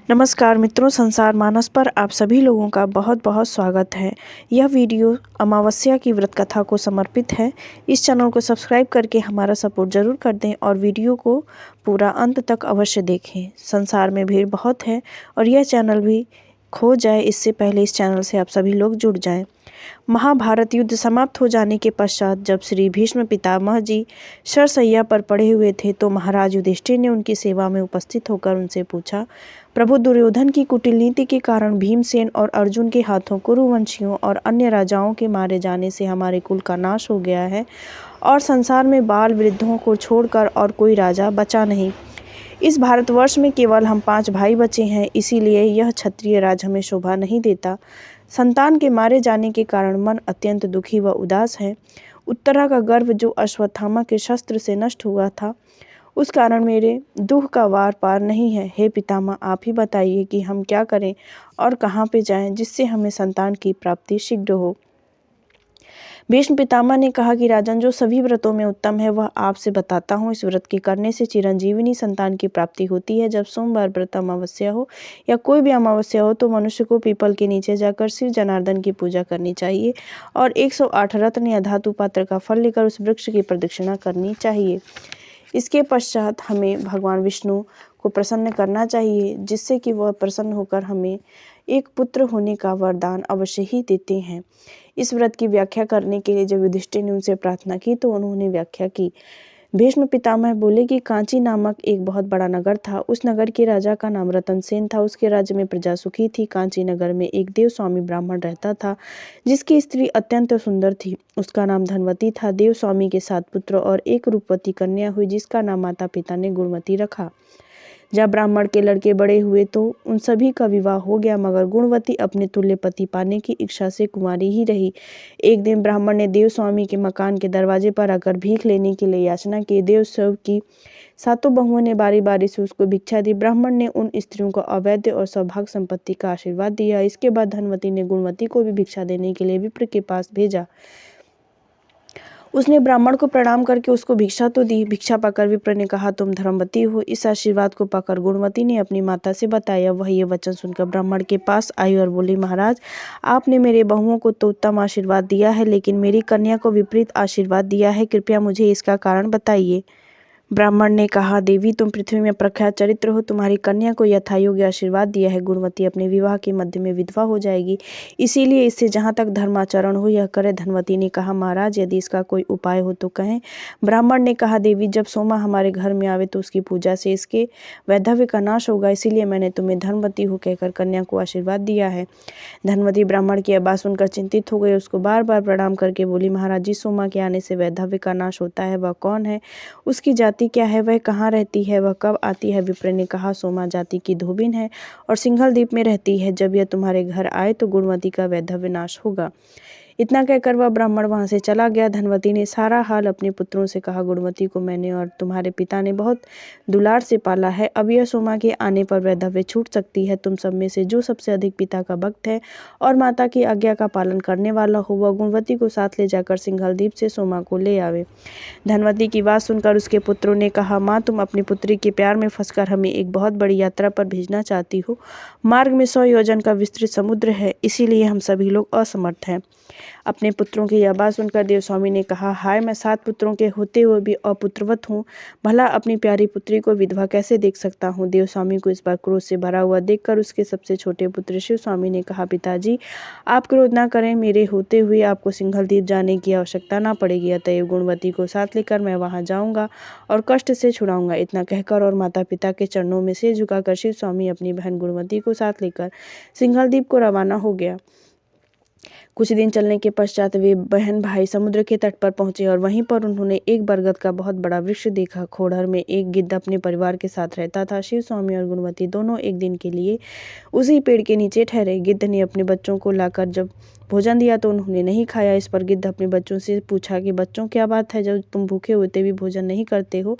नमस्कार मित्रों, संसार मानस पर आप सभी लोगों का बहुत बहुत स्वागत है। यह वीडियो अमावस्या की व्रत कथा को समर्पित है। इस चैनल को सब्सक्राइब करके हमारा सपोर्ट जरूर कर दें और वीडियो को पूरा अंत तक अवश्य देखें। संसार में भीड़ बहुत है और यह चैनल भी खो जाए इससे पहले इस चैनल से आप सभी लोग जुड़ जाएं। महाभारत युद्ध समाप्त हो जाने के पश्चात जब श्री भीष्म पितामह जी शरशैया पर पड़े हुए थे तो महाराज युधिष्ठिर ने उनकी सेवा में उपस्थित होकर उनसे पूछा, प्रभु, दुर्योधन की कुटिल नीति के कारण भीमसेन और अर्जुन के हाथों कुरुवंशियों और अन्य राजाओं के मारे जाने से हमारे कुल का नाश हो गया है और संसार में बाल वृद्धों को छोड़कर और कोई राजा बचा नहीं। इस भारतवर्ष में केवल हम 5 भाई बचे हैं, इसीलिए यह क्षत्रिय राज हमें शोभा नहीं देता। संतान के मारे जाने के कारण मन अत्यंत दुखी व उदास है। उत्तरा का गर्भ जो अश्वत्थामा के शस्त्र से नष्ट हुआ था, उस कारण मेरे दुख का वार पार नहीं है। हे पितामह, आप ही बताइए कि हम क्या करें और कहाँ पे जाएं जिससे हमें संतान की प्राप्ति शीघ्र हो। भीष्म पितामह ने कहा कि राजन, जो सभी व्रतों में उत्तम है वह आपसे बताता हूँ। इस व्रत के करने से चिरंजीविनी संतान की प्राप्ति होती है। जब सोमवार व्रत अमावस्या हो या कोई भी अमावस्या हो तो मनुष्य को पीपल के नीचे जाकर शिव जनार्दन की पूजा करनी चाहिए और 108 रत्न या धातु पात्र का फल लेकर उस वृक्ष की प्रदक्षिणा करनी चाहिए। इसके पश्चात हमें भगवान विष्णु को प्रसन्न करना चाहिए, जिससे कि वह प्रसन्न होकर हमें एक पुत्र होने का वरदान अवश्य ही देते हैं। इस व्रत की व्याख्या करने के लिए जब युधिष्ठिर ने उनसे प्रार्थना की तो उन्होंने व्याख्या की। भीष्म पितामह बोले कि कांची नामक एक बहुत बड़ा नगर था। उस नगर के राजा का नाम रतनसेन था। उसके राज्य में प्रजा सुखी थी। कांची नगर में एक देवस्वामी ब्राह्मण रहता था, जिसकी स्त्री अत्यंत सुंदर थी। उसका नाम धनवती था। देवस्वामी के 7 पुत्र और एक रूपवती कन्या हुई, जिसका नाम माता पिता ने गुणवती रखा। जब ब्राह्मण के लड़के बड़े हुए तो उन सभी का विवाह हो गया, मगर गुणवती अपने तुल्य पति पाने की इच्छा से कुंवारी ही रही। एक दिन ब्राह्मण ने देवस्वामी के मकान के दरवाजे पर आकर भीख लेने के लिए याचना की। देवस्व की 7 बहुओं ने बारी बारी से उसको भिक्षा दी। ब्राह्मण ने उन स्त्रियों को अवैध और सौभाग्य संपत्ति का आशीर्वाद दिया। इसके बाद धनवती ने गुणवती को भी भिक्षा देने के लिए विप्र के पास भेजा। उसने ब्राह्मण को प्रणाम करके उसको भिक्षा तो दी। भिक्षा पाकर विप्र ने कहा, तुम धर्मवती हो। इस आशीर्वाद को पाकर गुणवती ने अपनी माता से बताया। वह ये वचन सुनकर ब्राह्मण के पास आई और बोली, महाराज, आपने मेरे बहुओं को तो उत्तम आशीर्वाद दिया है, लेकिन मेरी कन्या को विपरीत आशीर्वाद दिया है। कृपया मुझे इसका कारण बताइए। ब्राह्मण ने कहा, देवी, तुम पृथ्वी में प्रख्यात चरित्र हो। तुम्हारी कन्या को यथायोग्य आशीर्वाद दिया है। गुणवती अपने विवाह के मध्य में विधवा हो जाएगी, इसीलिए इससे जहाँ तक धर्माचरण हो यह करे। धनवती ने कहा, महाराज, यदि इसका कोई उपाय हो तो कहें। ब्राह्मण ने कहा, देवी, जब सोमा हमारे घर में आवे तो उसकी पूजा से इसके वैधव्य का नाश होगा, इसीलिए मैंने तुम्हें धर्मवती हो कहकर कन्या को आशीर्वाद दिया है। धनवती ब्राह्मण की यह बात सुनकर चिंतित हो गई। उसको बार बार प्रणाम करके बोली, महाराज जी, सोमा के आने से वैधव्य का नाश होता है। वह कौन है? उसकी जाति क्या है? वह कहाँ रहती है? वह कब आती है? विप्र ने कहा, सोमा जाति की धोबिन है और सिंघल द्वीप में रहती है। जब यह तुम्हारे घर आए तो गुणवती का वैधव्य नाश होगा। इतना कहकर वह ब्राह्मण वहां से चला गया। धनवती ने सारा हाल अपने पुत्रों से कहा, गुणवती को मैंने और तुम्हारे पिता ने बहुत दुलार से पाला है। अब यह सोमा के आने पर वैधव्य छूट सकती है। तुम सब में से जो सबसे अधिक पिता का भक्त है और माता की आज्ञा का पालन करने वाला हो, वह गुणवती को साथ ले जाकर सिंघल द्वीप से सोमा को ले आवे। धनवती की बात सुनकर उसके पुत्रों ने कहा, माँ, तुम अपनी पुत्री के प्यार में फंसकर हमें एक बहुत बड़ी यात्रा पर भेजना चाहती हो। मार्ग में 100 योजन का विस्तृत समुद्र है, इसीलिए हम सभी लोग असमर्थ हैं। अपने पुत्रों की यह बात सुनकर देवस्वामी ने कहा, हाय, मैं 7 पुत्रों के होते हुए भी अपुत्रवत हूँ। भला अपनी प्यारी पुत्री को विधवा कैसे देख सकता हूँ? देवस्वामी को इस बार क्रोध से भरा हुआ देखकर उसके सबसे छोटे पुत्र शिवस्वामी ने कहा, पिताजी, आप क्रोध ना करें। मेरे होते हुए आपको सिंघल द्वीप जाने की आवश्यकता ना पड़ेगी। अतएव गुणवती को साथ लेकर मैं वहां जाऊंगा और कष्ट से छुड़ाऊंगा। इतना कहकर और माता पिता के चरणों में सिर झुकाकर शिवस्वामी अपनी बहन गुणवती को साथ लेकर सिंघल द्वीप को रवाना हो गया। कुछ दिन चलने के पश्चात वे बहन भाई समुद्र के तट पर पहुंचे और वहीं पर उन्होंने एक बरगद का बहुत बड़ा वृक्ष देखा। खोड़हर में एक गिद्ध अपने परिवार के साथ रहता था। शिवस्वामी और गुणवती दोनों एक दिन के लिए उसी पेड़ के नीचे ठहरे। गिद्ध ने अपने बच्चों को लाकर जब भोजन दिया तो उन्होंने नहीं खाया। इस पर गिद्ध अपने बच्चों से पूछा कि बच्चों, क्या बात है, जब तुम भूखे होते भी भोजन नहीं करते हो?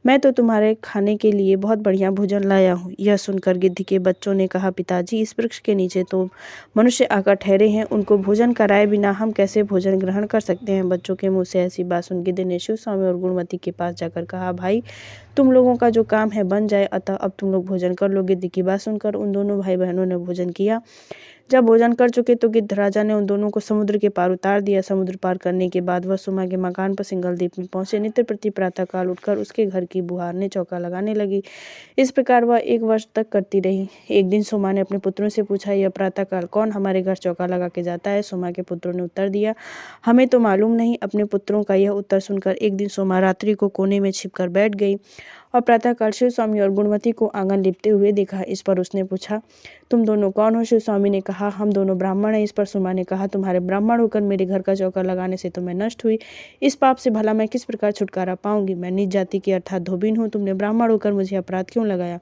मैं तो तुम्हारे खाने के लिए बहुत बढ़िया भोजन लाया हूँ। यह सुनकर गिद्ध के बच्चों ने कहा, पिताजी, इस वृक्ष के नीचे तो मनुष्य आकर ठहरे हैं, उनको भोजन कराए बिना हम कैसे भोजन ग्रहण कर सकते हैं? बच्चों के मुँह से ऐसी बात सुन गिद्ध ने शिवस्वामी और गुणवती के पास जाकर कहा, भाई, तुम लोगों का जो काम है बन जाए, अतः अब तुम लोग भोजन कर लो। गिद्ध की बात सुनकर उन दोनों भाई बहनों ने भोजन किया। जब भोजन कर चुके तो गिद्ध राजा ने उन दोनों को समुद्र के पार उतार दिया। समुद्र पार करने के बाद वह सुमा के मकान पर सिंगल द्वीप में पहुंचे। नित्य प्रति प्रातः काल उठकर उसके घर की बुहारने चौका लगाने लगी। इस प्रकार वह 1 वर्ष तक करती रही। एक दिन सुमा ने अपने पुत्रों से पूछा, यह प्रातः काल कौन हमारे घर चौका लगा के जाता है? सुमा के पुत्रों ने उत्तर दिया, हमें तो मालूम नहीं। अपने पुत्रों का यह उत्तर सुनकर एक दिन सुमा रात्रि को कोने में छिपकर बैठ गई और प्रातःकाल शिव स्वामी और गुणवती को आंगन लिपते हुए देखा। इस पर उसने पूछा, तुम दोनों कौन हो? शिव स्वामी ने कहा, हम दोनों ब्राह्मण हैं। इस पर सुमा ने कहा, तुम्हारे ब्राह्मण होकर मेरे घर का चौका लगाने से तो मैं नष्ट हुई। इस पाप से भला मैं किस प्रकार छुटकारा पाऊंगी? मैं नीच जाति की अर्थात धोबिन हूँ। तुमने ब्राह्मण होकर मुझे अपराध क्यों लगाया?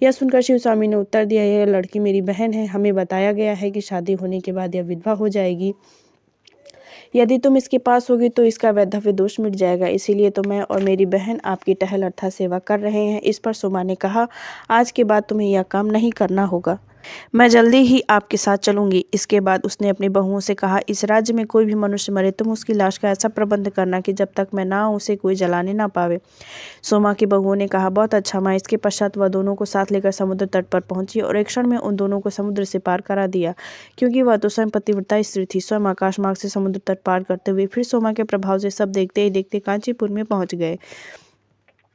यह सुनकर शिव स्वामी ने उत्तर दिया, यह लड़की मेरी बहन है। हमें बताया गया है कि शादी होने के बाद यह विधवा हो जाएगी। यदि तुम इसके पास होगी तो इसका वैधव्य दोष मिट जाएगा। इसीलिए तो मैं और मेरी बहन आपकी टहल अर्थात सेवा कर रहे हैं। इस पर सुमा ने कहा, आज के बाद तुम्हें यह काम नहीं करना होगा। मैं जल्दी ही आपके साथ चलूंगी। इसके बाद उसने अपनी बहुओं से कहा, इस राज्य में कोई भी मनुष्य मरे तुम उसकी लाश का ऐसा प्रबंध करना कि जब तक मैं ना आऊं उसे कोई जलाने ना पावे। सोमा की बहुओं ने कहा, बहुत अच्छा माँ। इसके पश्चात वह दोनों को साथ लेकर समुद्र तट पर पहुंची और एक क्षण में उन दोनों को समुद्र से पार करा दिया, क्योंकि वह तो स्वयं पतिव्रता स्त्री थी। स्वयं आकाश मार्ग से समुद्र तट पार करते हुए फिर सोमा के प्रभाव से सब देखते ही देखते कांचीपुर में पहुंच गए।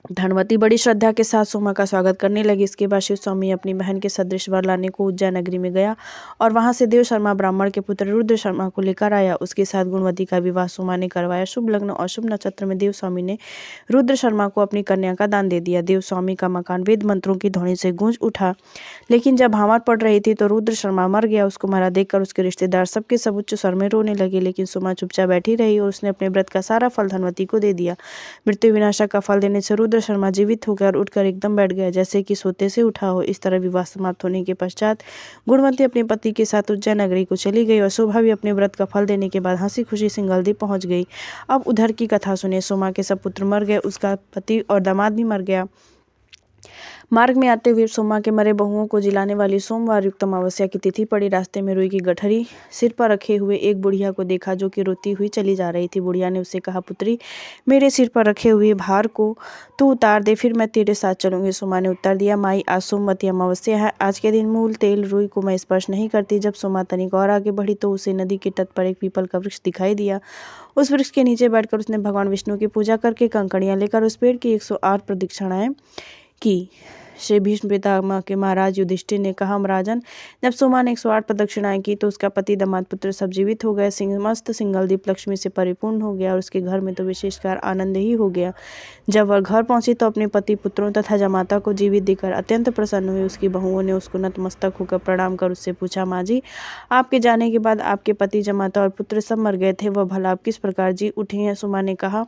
धनवती बड़ी श्रद्धा के साथ सोमा का स्वागत करने लगी। इसके बाद शिव स्वामी अपनी बहन के सदृश वर लाने को उज्जैन नगरी में गया और वहां से देव शर्मा ब्राह्मण के पुत्र रुद्र शर्मा को लेकर आया। उसके साथ गुणवती का विवाह सोमा ने करवाया। शुभ लग्न और शुभ नक्षत्र में देव स्वामी ने रुद्र शर्मा को अपनी कन्या का दान दे दिया। देव स्वामी का मकान वेद मंत्रों की ध्वनि से गूंज उठा। लेकिन जब भामार पड़ रही थी तो रुद्र शर्मा मर गया। उसको मरा देखकर उसके रिश्तेदार सबके सब उच्च स्वर में रोने लगे, लेकिन सोमा चुपचाप बैठी रही और उसने अपने व्रत का सारा फल धनवती को दे दिया। मृत्यु विनाशक का फल देने से रुद्र शर्मा जीवित होकर उठकर एकदम बैठ गया, जैसे कि सोते से उठा हो। इस तरह विवाह समाप्त होने के पश्चात गुणवती अपने पति के साथ उज्जैन नगरी को चली गई और शोभा भी अपने व्रत का फल देने के बाद हंसी खुशी सिंगलद्वीप पहुंच गई। अब उधर की कथा सुने। सोमा के सब पुत्र मर गए, उसका पति और दामाद भी मर गया। मार्ग में आते हुए सोमा के मरे बहुओं को जिलाने वाली सोमवार युक्त अमावस्या की तिथि पड़ी। रास्ते में रुई की गठरी सिर पर रखे हुए एक बुढ़िया को देखा जो कि रोती हुई चली जा रही थी। बुढ़िया ने उससे कहा, पुत्री, मेरे सिर पर रखे हुए भार को तू उतार दे, फिर मैं तेरे साथ चलूंगी। सोमा ने उत्तर दिया, माई, आज सोमवती अमावस्या है। आज के दिन मूल तेल रुई को मैं स्पर्श नहीं करती। जब सोमा तनिक और आगे बढ़ी तो उसे नदी के तट पर एक पीपल का वृक्ष दिखाई दिया। उस वृक्ष के नीचे बैठकर उसने भगवान विष्णु की पूजा करके कंकड़ियां लेकर उस पेड़ की 108 प्रदक्षिणाएं की। श्री भीष्म पितामह के महाराज युधिष्ठिर ने कहा, राजन, जब सोमा ने 108 प्रदक्षिणाएं की तो उसका पति, दामाद, पुत्र सब जीवित हो गए। मस्त सिंगलद्वीप लक्ष्मी से परिपूर्ण हो गया और उसके घर में तो विशेषकर आनंद ही हो गया। जब वह घर पहुंची तो अपने पति, पुत्रों तथा जमाता को जीवित देखकर अत्यंत प्रसन्न हुई। उसकी बहुओं ने उसको नतमस्तक होकर प्रणाम कर उससे पूछा, माँ जी, आपके जाने के बाद आपके पति, जमाता और पुत्र सब मर गए थे, वह भला आप किस प्रकार जी उठे हैं? सोमा ने कहा,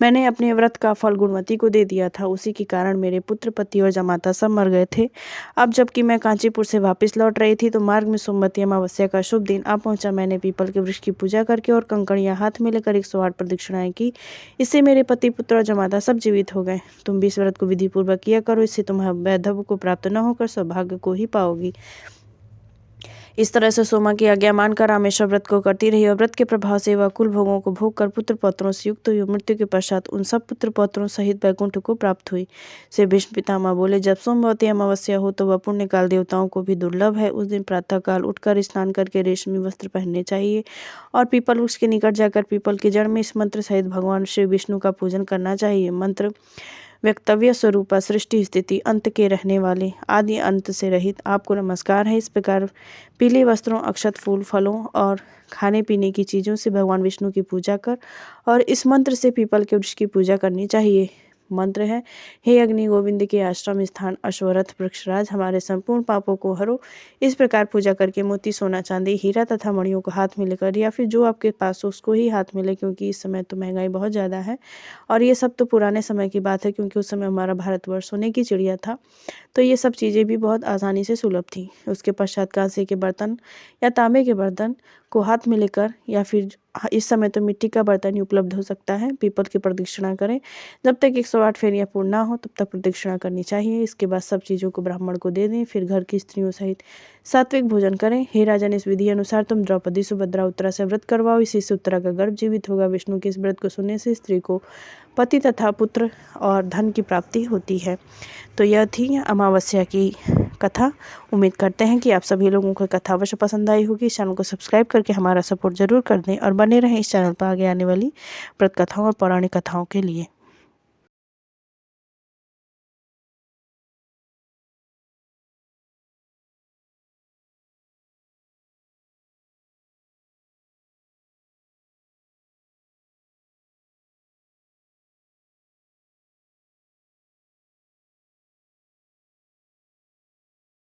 मैंने अपने व्रत का फल गुणवती को दे दिया था, उसी के कारण मेरे पुत्र, पति और जमाता सब मर गए थे। अब जबकि मैं कांचीपुर से वापस लौट रही थी तो मार्ग में सोमवती अमावस्या का शुभ दिन आ पहुंचा। मैंने पीपल के वृक्ष की पूजा करके और कंकड़ियां हाथ में लेकर 108 प्रदक्षिणाएं की। इससे मेरे पति, पुत्र और जमाता सब जीवित हो गए। तुम भी इस व्रत को विधि पूर्वक किया करो, इससे तुम्हें वैधव्य को प्राप्त न होकर सौभाग्य को ही पाओगी। इस तरह से सोमा की आज्ञा मानकर रामेश्वर व्रत को करती रही और व्रत के प्रभाव से वह कुल भोगों को भोग कर पुत्र पौत्रों से युक्त हुई। मृत्यु के पश्चात उन सब पुत्र पौत्रों सहित वैकुंठ को प्राप्त हुई। से भीष्म पितामह बोले, जब सोमवती अमावस्या हो तो वह पुण्य काल देवताओं को भी दुर्लभ है। उस दिन प्रातः काल उठकर स्नान करके रेशमी वस्त्र पहनने चाहिए और पीपल वृक्ष के निकट जाकर पीपल की जड़ में इस मंत्र सहित भगवान श्री विष्णु का पूजन करना चाहिए। मंत्र वक्तव्य स्वरूप सृष्टि, स्थिति, अंत के रहने वाले, आदि अंत से रहित आपको नमस्कार है। इस प्रकार पीले वस्त्रों, अक्षत, फूल, फलों और खाने पीने की चीज़ों से भगवान विष्णु की पूजा कर और इस मंत्र से पीपल के वृक्ष की पूजा करनी चाहिए। मंत्र है, हे अग्नि गोविंद के आश्रम स्थान अश्वरथ वृक्षराज, हमारे संपूर्ण पापों को हरो। इस प्रकार पूजा करके मोती, सोना, चांदी, हीरा तथा मणियों को हाथ में लेकर या फिर जो आपके पास हो उसको ही हाथ में ले, क्योंकि इस समय तो महंगाई बहुत ज़्यादा है और ये सब तो पुराने समय की बात है, क्योंकि उस समय हमारा भारतवर्ष सोने की चिड़िया था, तो ये सब चीज़ें भी बहुत आसानी से सुलभ थी। उसके पश्चात कांसे के बर्तन या तांबे के बर्तन को हाथ में लेकर या फिर इस समय तो मिट्टी का बर्तन ही उपलब्ध हो सकता है, पीपल की प्रदक्षिणा करें। जब तक 108 फेरियां पूर्ण ना हो तब तक प्रदक्षिणा करनी चाहिए। इसके बाद सब चीज़ों को ब्राह्मण को दे दें, फिर घर की स्त्रियों सहित सात्विक भोजन करें। हे राजन, इस विधि अनुसार तुम द्रौपदी, सुभद्रा, उत्तरा से व्रत करवाओ, इसी से उत्तरा का गर्भ जीवित होगा। विष्णु के इस व्रत को सुनने से स्त्री को पति तथा पुत्र और धन की प्राप्ति होती है। तो यह थी अमावस्या की कथा। उम्मीद करते हैं कि आप सभी लोगों को कथा अवश्य पसंद आई होगी। इस चैनल को सब्सक्राइब करके हमारा सपोर्ट जरूर कर दें और बने रहें इस चैनल पर आगे आने वाली व्रत कथाओं और पौराणिक कथाओं के लिए।